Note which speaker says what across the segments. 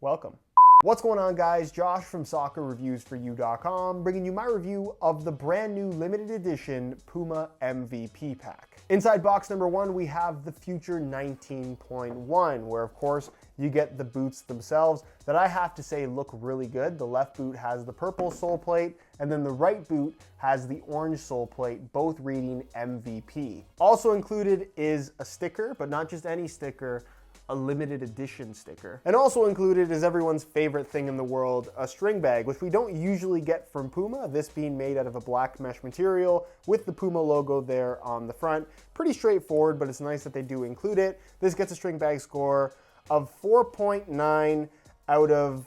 Speaker 1: Welcome. What's going on, guys? Josh from soccerreviewsforyou.com bringing you my review of the brand new limited edition Puma MVP pack. Inside box number one, we have the Future 19.1, where of course you get the boots themselves that I have to say look really good. The left boot has the purple sole plate, and then the right boot has the orange sole plate, both reading MVP. Also included is a sticker, but not just any sticker, a limited edition sticker. And also included is everyone's favorite thing in the world, a string bag, which we don't usually get from Puma, this being made out of a black mesh material with the Puma logo there on the front. Pretty straightforward, but it's nice that they do include it. This gets a string bag score of 4.9 out of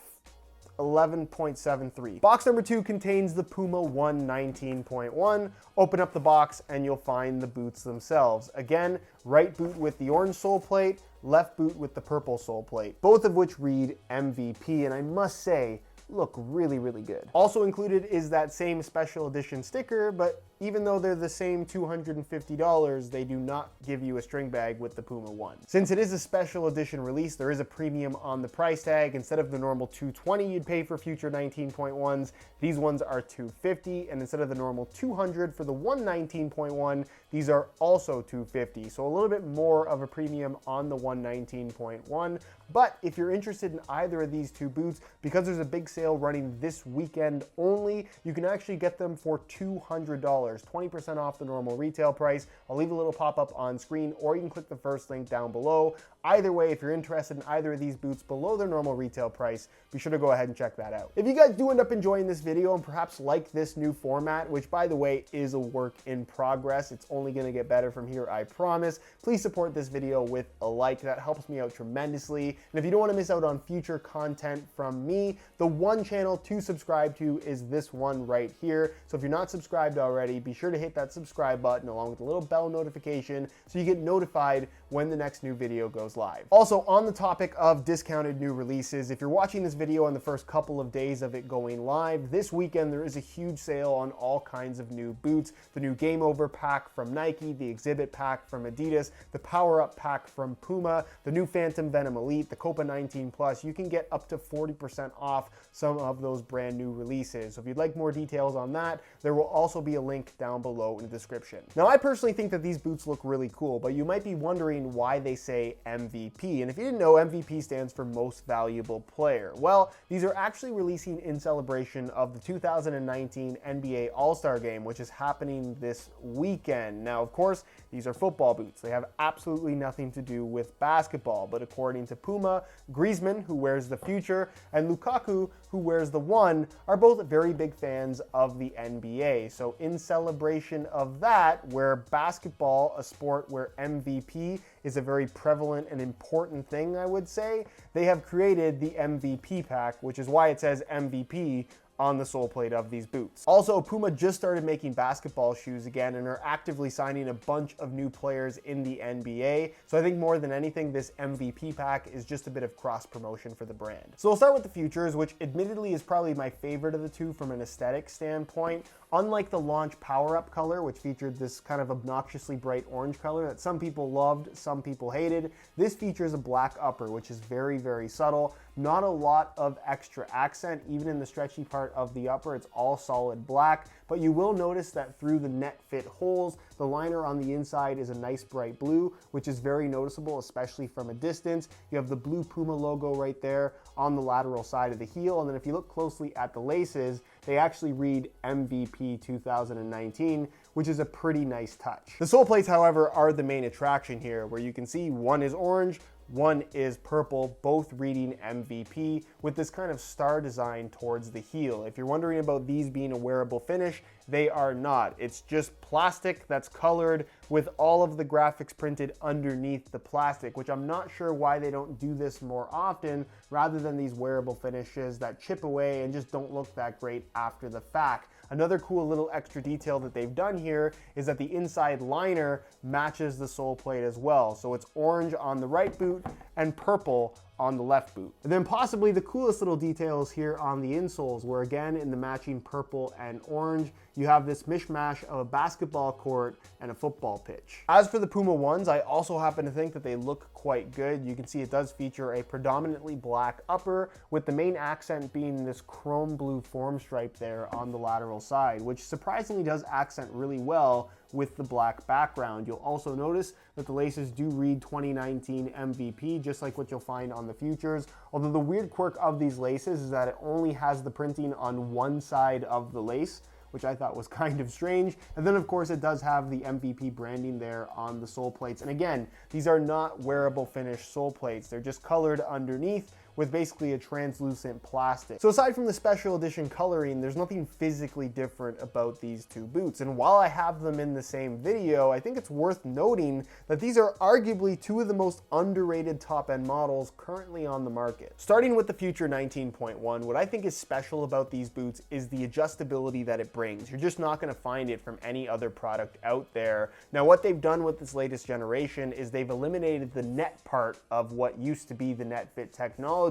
Speaker 1: 11.73. Box number two contains the Puma One 19.1. Open up the box and you'll find the boots themselves. Again, right boot with the orange sole plate, left boot with the purple sole plate, both of which read MVP, and I must say, look really, really good. Also included is that same special edition sticker, but even though they're the same $250, they do not give you a string bag with the Puma One. Since it is a special edition release, there is a premium on the price tag. Instead of the normal $220 you'd pay for Future 19.1s, these ones are $250, and instead of the normal $200 for the One 19.1, these are also $250. So a little bit more of a premium on the One 19.1. But if you're interested in either of these two boots, because there's a big sale running this weekend only, you can actually get them for $200. 20% off the normal retail price. I'll leave a little pop-up on screen, or you can click the first link down below. Either way, if you're interested in either of these boots below their normal retail price, be sure to go ahead and check that out. If you guys do end up enjoying this video and perhaps like this new format, which by the way is a work in progress, it's only going to get better from here, I promise, please support this video with a like. That helps me out tremendously. And if you don't want to miss out on future content from me, the one channel to subscribe to is this one right here. So if you're not subscribed already, be sure to hit that subscribe button along with the little bell notification so you get notified when the next new video goes live. Also, on the topic of discounted new releases, if you're watching this video on the first couple of days of it going live, this weekend there is a huge sale on all kinds of new boots. The new Game Over pack from Nike, the Exhibit pack from Adidas, the Power Up pack from Puma, the new Phantom Venom Elite, the Copa 19 Plus. You can get up to 40% off some of those brand new releases. So if you'd like more details on that, there will also be a link down below in the description. Now, I personally think that these boots look really cool, but you might be wondering why they say MVP. And if you didn't know, MVP stands for Most Valuable Player. Well, these are actually releasing in celebration of the 2019 NBA All-Star Game, which is happening this weekend. Now, of course, these are football boots. They have absolutely nothing to do with basketball, but according to Puma, Griezmann, who wears the Future, and Lukaku, who wears the One, are both very big fans of the NBA. So in celebration of that, where basketball, a sport where MVP is a very prevalent and important thing, I would say, they have created the MVP pack, which is why it says MVP on the sole plate of these boots. Also, Puma just started making basketball shoes again and are actively signing a bunch of new players in the NBA. So I think more than anything, this MVP pack is just a bit of cross promotion for the brand. So we'll start with the Futures, which admittedly is probably my favorite of the two from an aesthetic standpoint. Unlike the launch Power Up color, which featured this kind of obnoxiously bright orange color that some people loved, some people hated, this features a black upper, which is very, very subtle. Not a lot of extra accent, even in the stretchy part of the upper, it's all solid black, but you will notice that through the net fit holes, the liner on the inside is a nice bright blue, which is very noticeable, especially from a distance. You have the blue Puma logo right there on the lateral side of the heel, and then if you look closely at the laces, they actually read MVP 2019, which is a pretty nice touch. The sole plates, however, are the main attraction here, where you can see one is orange, one is purple, both reading MVP with this kind of star design towards the heel. If you're wondering about these being a wearable finish, they are not. It's just plastic that's colored with all of the graphics printed underneath the plastic, which I'm not sure why they don't do this more often rather than these wearable finishes that chip away and just don't look that great after the fact. Another cool little extra detail that they've done here is that the inside liner matches the sole plate as well. So it's orange on the right boot and purple on the left boot. And then possibly the coolest little details here on the insoles, where again in the matching purple and orange, you have this mishmash of a basketball court and a football pitch. As for the Puma Ones, I also happen to think that they look quite good. You can see it does feature a predominantly black upper, with the main accent being this chrome blue form stripe there on the lateral side, which surprisingly does accent really well with the black background. You'll also notice that the laces do read 2019 MVP, just like what you'll find on the Futures. Although the weird quirk of these laces is that it only has the printing on one side of the lace, which I thought was kind of strange. And then of course it does have the MVP branding there on the sole plates. And again, these are not wearable finish sole plates. They're just colored underneath with basically a translucent plastic. So aside from the special edition coloring, there's nothing physically different about these two boots. And while I have them in the same video, I think it's worth noting that these are arguably two of the most underrated top-end models currently on the market. Starting with the Future 19.1, what I think is special about these boots is the adjustability that it brings. You're just not gonna find it from any other product out there. Now, what they've done with this latest generation is they've eliminated the net part of what used to be the net fit technology,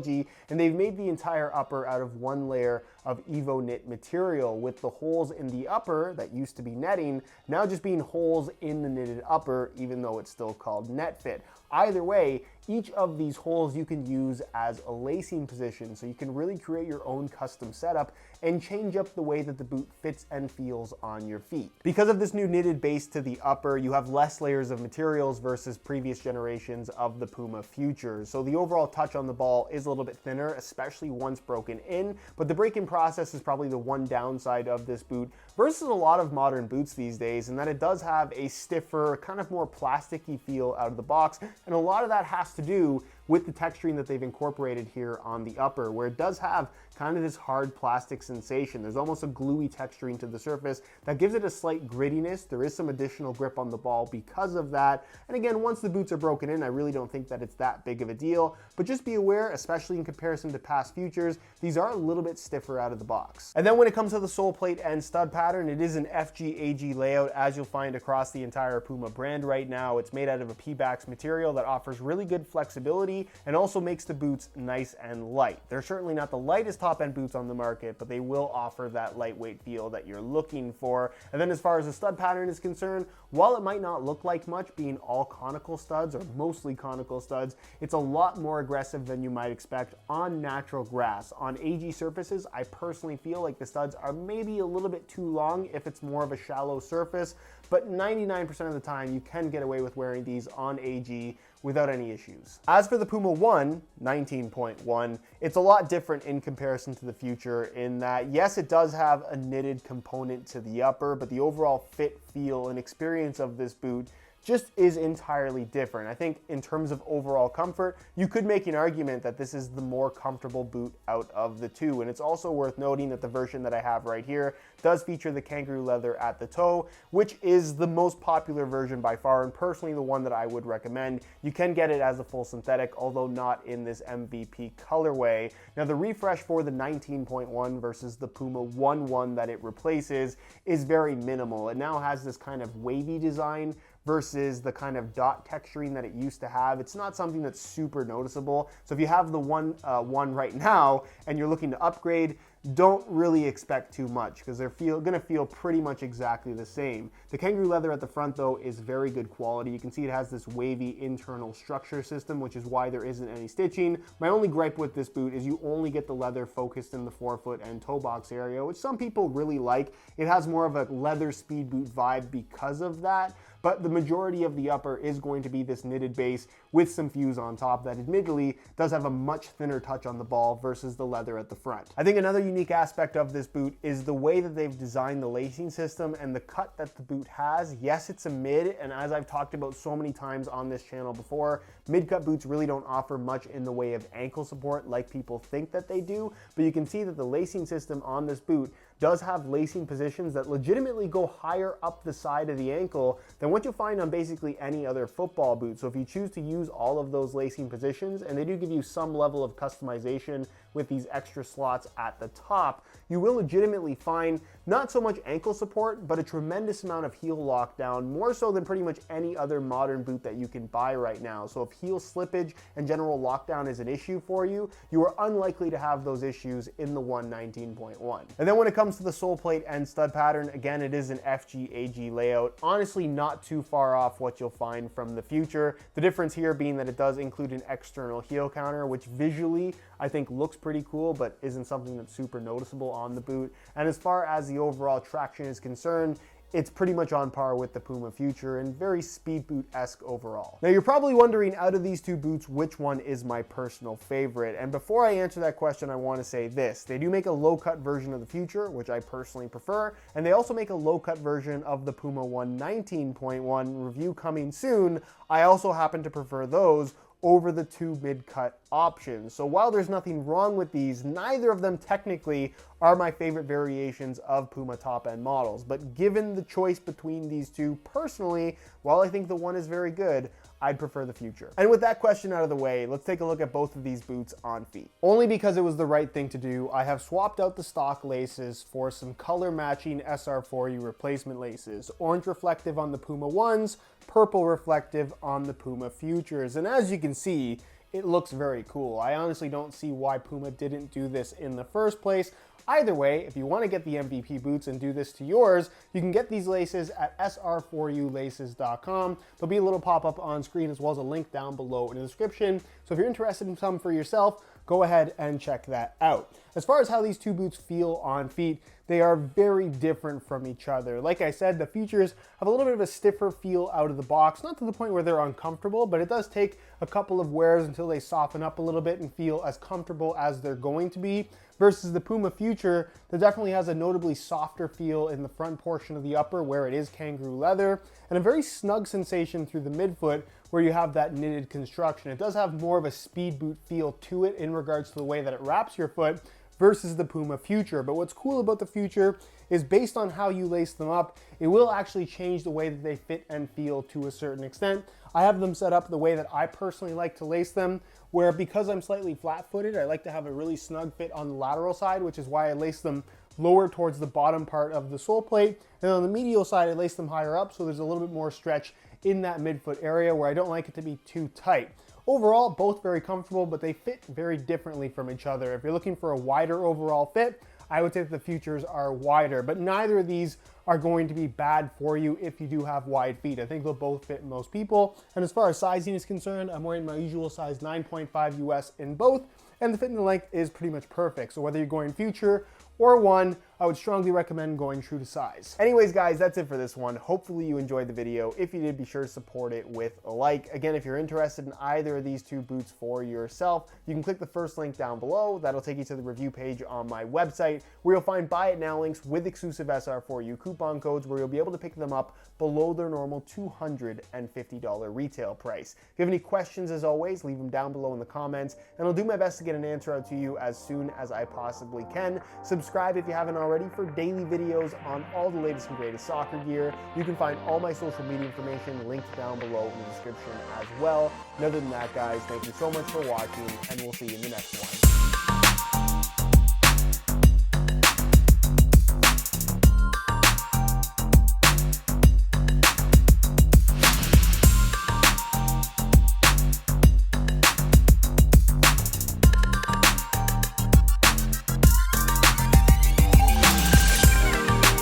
Speaker 1: and they've made the entire upper out of one layer of Evo knit material, with the holes in the upper that used to be netting now just being holes in the knitted upper, even though it's still called net fit. Either way, each of these holes you can use as a lacing position, so you can really create your own custom setup and change up the way that the boot fits and feels on your feet. Because of this new knitted base to the upper, you have less layers of materials versus previous generations of the Puma Future. So the overall touch on the ball is a little bit thinner, especially once broken in, but the break-in process is probably the one downside of this boot versus a lot of modern boots these days, in that it does have a stiffer, kind of more plasticky feel out of the box, and a lot of that has to do with the texturing that they've incorporated here on the upper, where it does have kind of this hard plastic sensation. There's almost a gluey texturing to the surface that gives it a slight grittiness. There is some additional grip on the ball because of that. And again, once the boots are broken in, I really don't think that it's that big of a deal, but just be aware, especially in comparison to past Futures, these are a little bit stiffer out of the box. And then when it comes to the sole plate and stud pattern, it is an FG-AG layout, as you'll find across the entire Puma brand right now. It's made out of a Pebax material that offers really good flexibility and also makes the boots nice and light. They're certainly not the lightest top-end boots on the market, but they will offer that lightweight feel that you're looking for. And then as far as the stud pattern is concerned, while it might not look like much being all conical studs or mostly conical studs, it's a lot more aggressive than you might expect on natural grass. On AG surfaces, I personally feel like the studs are maybe a little bit too long if it's more of a shallow surface, but 99% of the time you can get away with wearing these on AG without any issues. As for the Puma One 19.1, it's a lot different in comparison to the Future in that, yes, it does have a knitted component to the upper, but the overall fit, feel, and experience of this boot just is entirely different. I think in terms of overall comfort, you could make an argument that this is the more comfortable boot out of the two. And it's also worth noting that the version that I have right here does feature the kangaroo leather at the toe, which is the most popular version by far, and personally the one that I would recommend. You can get it as a full synthetic, although not in this MVP colorway. Now, the refresh for the 19.1 versus the Puma One that it replaces is very minimal. It now has this kind of wavy design versus the kind of dot texturing that it used to have. It's not something that's super noticeable. So if you have the one right now and you're looking to upgrade, don't really expect too much because they're gonna feel pretty much exactly the same. The kangaroo leather at the front though is very good quality. You can see it has this wavy internal structure system, which is why there isn't any stitching. My only gripe with this boot is you only get the leather focused in the forefoot and toe box area, which some people really like. It has more of a leather speed boot vibe because of that, but the majority of the upper is going to be this knitted base with some fuse on top that admittedly does have a much thinner touch on the ball versus the leather at the front. I think another unique aspect of this boot is the way that they've designed the lacing system and the cut that the boot has. Yes, it's a mid, and as I've talked about so many times on this channel before, mid-cut boots really don't offer much in the way of ankle support like people think that they do, but you can see that the lacing system on this boot does have lacing positions that legitimately go higher up the side of the ankle than what you'll find on basically any other football boot. So if you choose to use all of those lacing positions, and they do give you some level of customization with these extra slots at the top, you will legitimately find not so much ankle support, but a tremendous amount of heel lockdown, more so than pretty much any other modern boot that you can buy right now. So if heel slippage and general lockdown is an issue for you, you are unlikely to have those issues in the One 19.1. And then when it comes to the sole plate and stud pattern, again, it is an FG-AG layout. Honestly, not too far off what you'll find from the Future. The difference here being that it does include an external heel counter, which visually I think looks pretty cool, but isn't something that's super noticeable on the boot. And as far as the overall traction is concerned, it's pretty much on par with the Puma Future and very speed boot-esque overall. Now you're probably wondering, out of these two boots, which one is my personal favorite? And before I answer that question, I want to say this. They do make a low-cut version of the Future, which I personally prefer, and they also make a low-cut version of the Puma One 19.1, review coming soon. I also happen to prefer those over the two mid-cut options. So while there's nothing wrong with these, neither of them technically are my favorite variations of Puma top-end models. But given the choice between these two, personally, while I think the one is very good, I'd prefer the Future. And with that question out of the way, let's take a look at both of these boots on feet. Only because it was the right thing to do, I have swapped out the stock laces for some color matching SR4U replacement laces. Orange reflective on the Puma Ones, purple reflective on the Puma Futures. And as you can see, it looks very cool. I honestly don't see why Puma didn't do this in the first place. Either way, if you want to get the MVP boots and do this to yours, you can get these laces at sr4ulaces.com. There'll be a little pop-up on screen as well as a link down below in the description. So if you're interested in some for yourself, go ahead and check that out. As far as how these two boots feel on feet, they are very different from each other. Like I said, the Futures have a little bit of a stiffer feel out of the box, not to the point where they're uncomfortable, but it does take a couple of wears until they soften up a little bit and feel as comfortable as they're going to be. Versus the Puma Future, that definitely has a notably softer feel in the front portion of the upper where it is kangaroo leather, and a very snug sensation through the midfoot where you have that knitted construction. It does have more of a speed boot feel to it in regards to the way that it wraps your foot versus the Puma Future. But what's cool about the Future is based on how you lace them up, it will actually change the way that they fit and feel to a certain extent. I have them set up the way that I personally like to lace them, where because I'm slightly flat-footed, I like to have a really snug fit on the lateral side, which is why I lace them lower towards the bottom part of the sole plate. And on the medial side, I lace them higher up, so there's a little bit more stretch in that midfoot area where I don't like it to be too tight. Overall, both very comfortable, but they fit very differently from each other. If you're looking for a wider overall fit, I would say that the Futures are wider, but neither of these are going to be bad for you if you do have wide feet. I think they'll both fit most people. And as far as sizing is concerned, I'm wearing my usual size 9.5 US in both, and the fit and the length is pretty much perfect. So whether you're going Future or One, I would strongly recommend going true to size. Anyways, guys, that's it for this one. Hopefully you enjoyed the video. If you did, be sure to support it with a like. Again, if you're interested in either of these two boots for yourself, you can click the first link down below. That'll take you to the review page on my website, where you'll find buy it now links with exclusive SR4U coupon codes, where you'll be able to pick them up below their normal $250 retail price. If you have any questions, as always, leave them down below in the comments, and I'll do my best to get an answer out to you as soon as I possibly can. Subscribe if you haven't already for daily videos on all the latest and greatest soccer gear. You can find all my social media information linked down below in the description as well. And other than that, guys, thank you so much for watching, and we'll see you in the next one.